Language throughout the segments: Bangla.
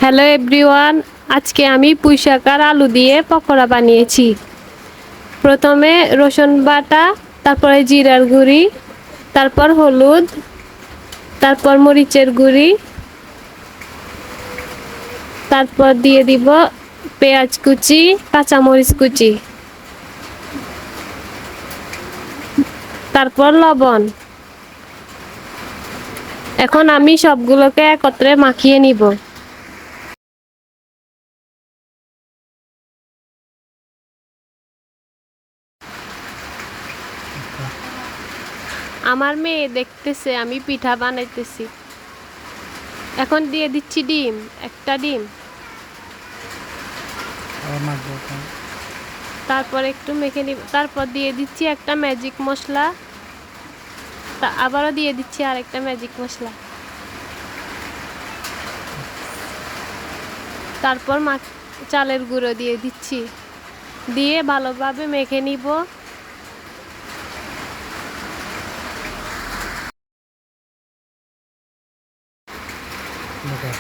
হ্যালো এভরিওয়ান, আজকে আমি পুঁই শাক আর আলু দিয়ে পকোড়া বানিয়েছি। প্রথমে রসুন বাটা, তারপরে জিরার গুঁড়ি, তারপর হলুদ, তারপর মরিচের গুঁড়ি, তারপর দিয়ে দিব পেঁয়াজ কুচি, কাঁচামরিচ কুচি, তারপর লবণ। এখন আমি সবগুলোকে একত্রে মাখিয়ে নিব। আমার মেয়ে দেখতেছে আমি পিঠা বানাইতেছি। এখন দিয়ে দিচ্ছি ডিম, একটা ডিম। তারপর একটু মেখে নিব। তারপর দিয়ে দিচ্ছি একটা ম্যাজিক মশলা, আবারও দিয়ে দিচ্ছি আরেকটা ম্যাজিক মশলা। তারপর চালের গুঁড়ো দিয়ে দিচ্ছি, দিয়ে ভালোভাবে মেখে নিব।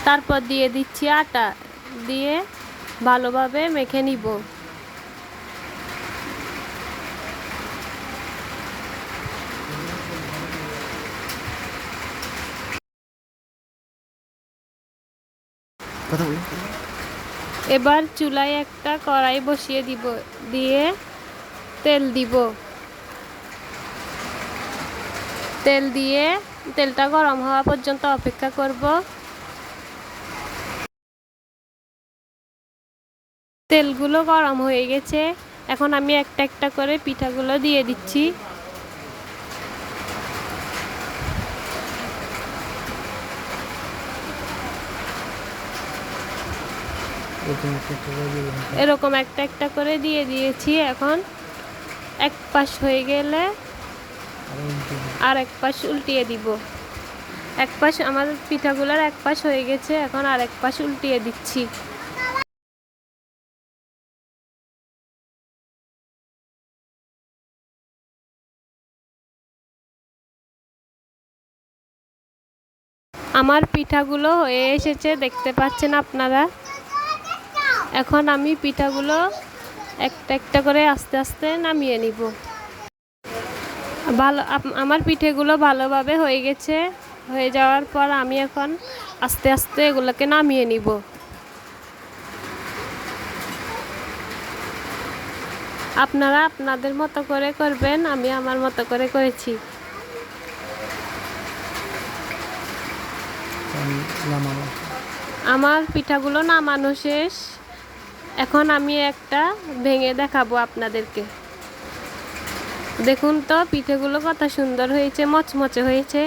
তারপর দিয়ে দিচ্ছি আটা, দিয়ে ভালোভাবে মেখে নিব। এবার চুলায় একটা কড়াই বসিয়ে দিব, দিয়ে তেল দিব। তেল দিয়ে তেলটা গরম হওয়া পর্যন্ত অপেক্ষা করব। তেলগুলো গরম হয়ে গেছে, এখন আমি একটা একটা করে পিঠাগুলো দিয়ে দিচ্ছি। এরকম একটা একটা করে দিয়ে দিয়েছি। এখন এক পাশ হয়ে গেলে আর এক পাশ উল্টিয়ে দিব। এক পাশ আমার পিঠাগুলোর এক পাশ হয়ে গেছে, এখন আর এক পাশ উল্টিয়ে দিচ্ছি। আমার পিঠাগুলো হয়ে এসেছে, দেখতে পাচ্ছেন আপনারা। এখন আমি পিঠাগুলো একটা একটা করে আস্তে আস্তে নামিয়ে নিব। আমার পিঠেগুলো ভালোভাবে হয়ে গেছে। হয়ে যাওয়ার পর আমি এখন আস্তে আস্তে এগুলোকে নামিয়ে নিব। আপনারা আপনাদের মতো করে করবেন, আমি আমার মতো করে করেছি। আমার পিঠাগুলো নামানো শেষ। এখন আমি একটা ভেঙে দেখাবো আপনাদেরকে। দেখুন তো পিঠেগুলো কত সুন্দর হয়েছে, মচমচে হয়েছে।